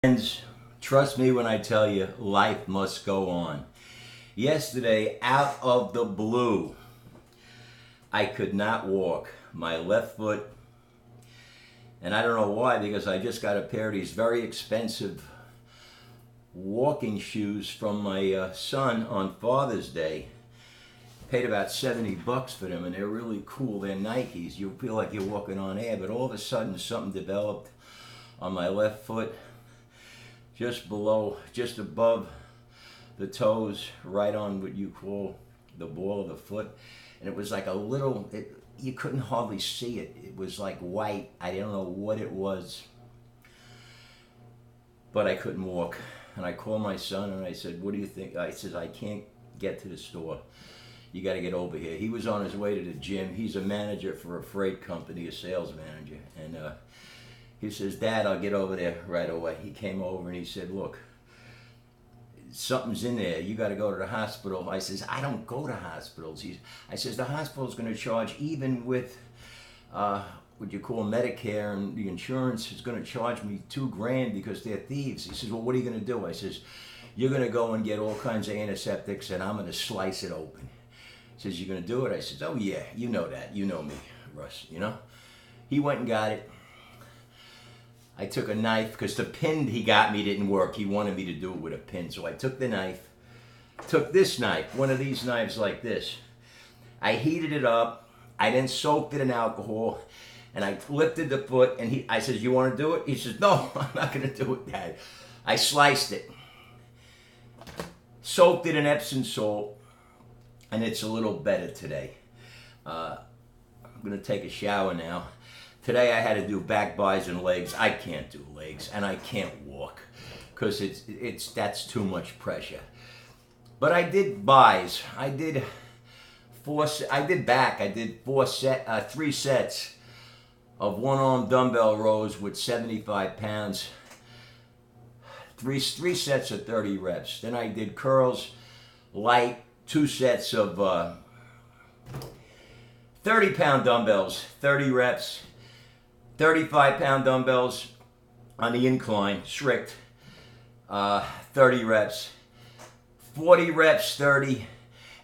Friends, trust me when I tell you, life must go on. Yesterday, out of the blue, I could not walk. My left foot, and I don't know why, because I just got a pair of these very expensive walking shoes from my son on Father's Day. Paid about 70 bucks for them, and they're really cool. They're Nikes. You feel like you're walking on air, but all of a sudden something developed on my left foot, just above the toes, right on what you call the ball of the foot. And it was like a little, you couldn't hardly see it. It was like white. I don't know what it was, but I couldn't walk. And I called my son and I said, what do you think? I said, I can't get to the store. You got to get over here. He was on his way to the gym. He's a manager for a freight company, a sales manager. And he says, Dad, I'll get over there right away. He came over and he said, look, something's in there. You got to go to the hospital. I says, I don't go to hospitals. I says, the hospital's going to charge, even with what you call Medicare and the insurance, is going to charge me $2,000 because they're thieves. He says, well, what are you going to do? I says, you're going to go and get all kinds of antiseptics and I'm going to slice it open. He says, you're going to do it? I says, oh yeah, you know that. You know me, Russ, you know? He went and got it. I took a knife, because the pin he got me didn't work. He wanted me to do it with a pin. So I took the knife, took this knife, one of these knives like this. I heated it up. I then soaked it in alcohol, and I lifted the foot, and I says, you want to do it? He says, no, I'm not going to do it, Dad. I sliced it, soaked it in Epsom salt, and it's a little better today. I'm going to take a shower now. Today I had to do back, buys, and legs. I can't do legs, and I can't walk because that's too much pressure. But I did buys. I did back. I did 3 sets of one-arm dumbbell rows with 75 pounds. Three sets of 30 reps. Then I did curls, light, 2 sets of 30-pound dumbbells, 30 reps. 35-pound dumbbells on the incline, strict, 30 reps, 40 reps, 30,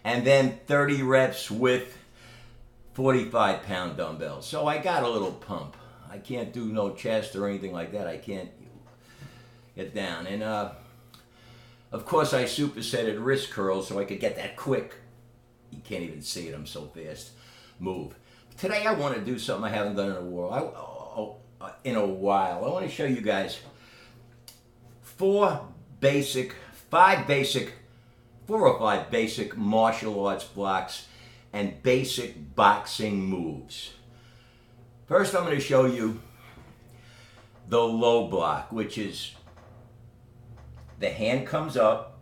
and then 30 reps with 45-pound dumbbells. So I got a little pump. I can't do no chest or anything like that. I can't get down. And of course I supersetted wrist curls so I could get that quick, you can't even see it, I'm so fast, move. Today I want to do something I haven't done in a while. I want to show you guys 4 or 5 basic martial arts blocks and basic boxing moves. First, I'm going to show you the low block, which is the hand comes up,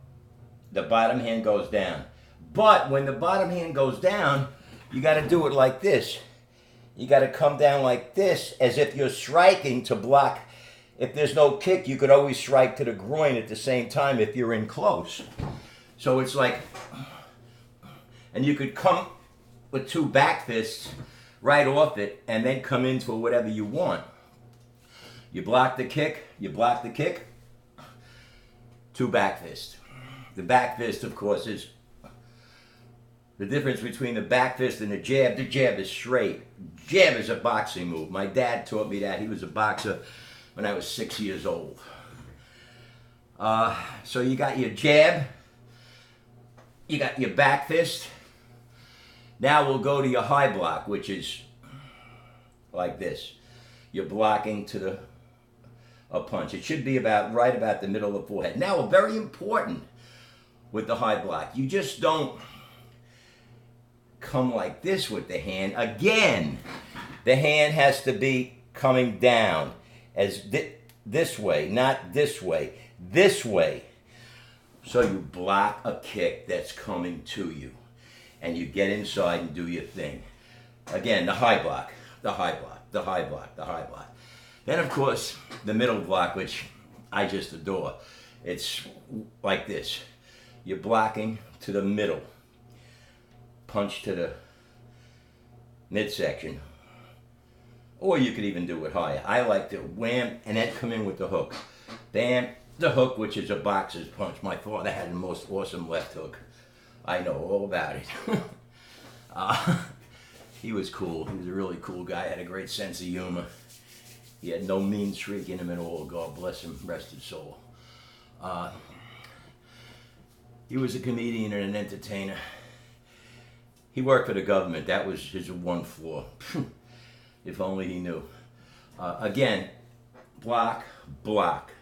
the bottom hand goes down. But when the bottom hand goes down, you got to do it like this. You got to come down like this, as if you're striking to block. If there's no kick, you could always strike to the groin at the same time if you're in close. So it's like, and you could come with 2 back fists right off it and then come into whatever you want. You block the kick, 2 back fists. The back fist, of course, is the difference between the back fist and the jab. The jab is straight. Jab is a boxing move. My dad taught me that. He was a boxer when I was 6 years old. So you got your jab. You got your back fist. Now we'll go to your high block, which is like this. You're blocking to a punch. It should be right about the middle of the forehead. Now, very important with the high block. You just don't come like this with the hand. Again, the hand has to be coming down as this way, not this way, this way. So you block a kick that's coming to you and you get inside and do your thing. Again, the high block, the high block, the high block, the high block. Then of course, the middle block, which I just adore. It's like this. You're blocking to the middle. Punch to the midsection. Or you could even do it higher. I like to wham and then come in with the hook. bam, the hook, which is a boxer's punch. My father had the most awesome left hook. I know all about it. He was cool. He was a really cool guy. Had a great sense of humor. He had no mean streak in him at all. God bless him, rest his soul. He was a comedian and an entertainer. He worked for the government. That was his one flaw. If only he knew. Again, block, block,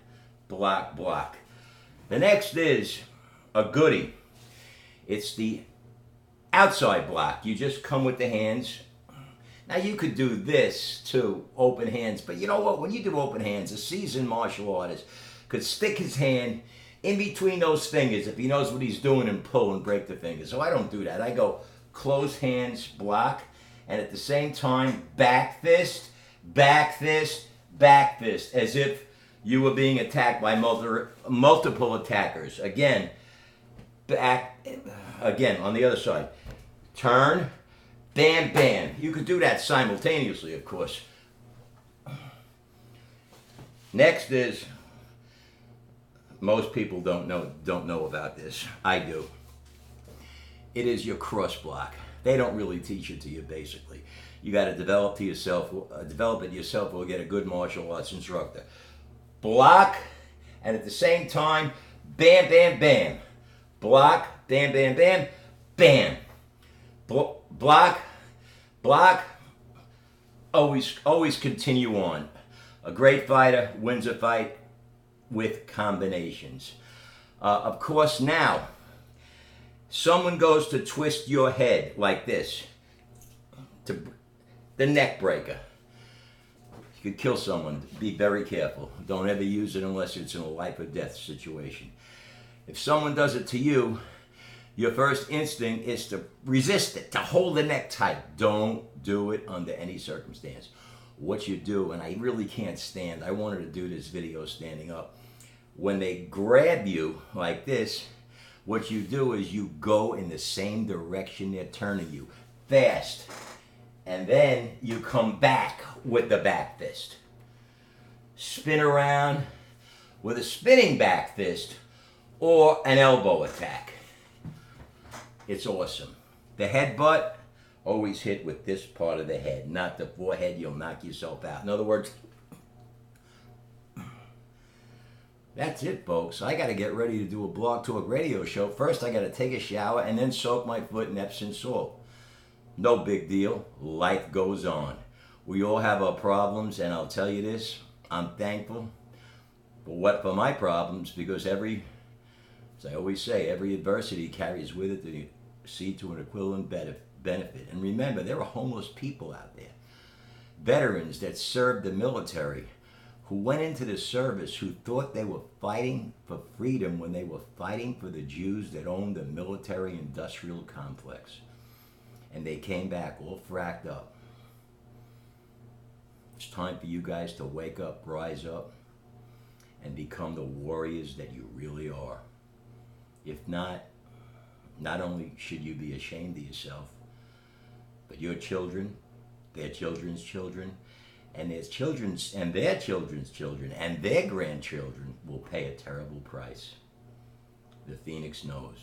block, block. The next is a goodie. It's the outside block. You just come with the hands. Now you could do this too, open hands. But you know what? When you do open hands, a seasoned martial artist could stick his hand in between those fingers if he knows what he's doing and pull and break the fingers. So I don't do that. I go closed hands, block, and at the same time, back fist, back fist, back fist, as if you were being attacked by multiple attackers. Again, back, again, on the other side. Turn, bam, bam. You could do that simultaneously, of course. Next is, most people don't know about this. I do. It is your cross block. They don't really teach it to you, basically. You got to develop it yourself or get a good martial arts instructor. Block, and at the same time, bam, bam, bam. Block, bam, bam, bam, bam. Block, block. Always continue on. A great fighter wins a fight with combinations. Of course, now, someone goes to twist your head like this, to the neck breaker. You could kill someone. Be very careful. Don't ever use it unless it's in a life or death situation. If someone does it to you, your first instinct is to resist it, to hold the neck tight. Don't do it under any circumstance. What you do, and I really can't stand, I wanted to do this video standing up. When they grab you like this, what you do is you go in the same direction they're turning you, fast. And then you come back with the back fist. Spin around with a spinning back fist or an elbow attack. It's awesome. The headbutt, always hit with this part of the head, not the forehead. You'll knock yourself out. In other words, that's it, folks. I got to get ready to do a Blog Talk radio show. First, I got to take a shower and then soak my foot in Epsom salt. No big deal. Life goes on. We all have our problems, and I'll tell you this, I'm thankful for my problems, because as I always say, every adversity carries with it the seed to an equivalent benefit. And remember, there are homeless people out there, veterans that served the military, who went into the service, who thought they were fighting for freedom when they were fighting for the Jews that owned the military-industrial complex. And they came back all fracked up. It's time for you guys to wake up, rise up, and become the warriors that you really are. If not, not only should you be ashamed of yourself, but your children, their children's children, and their children's and their children's children, and their grandchildren will pay a terrible price. The Phoenix knows.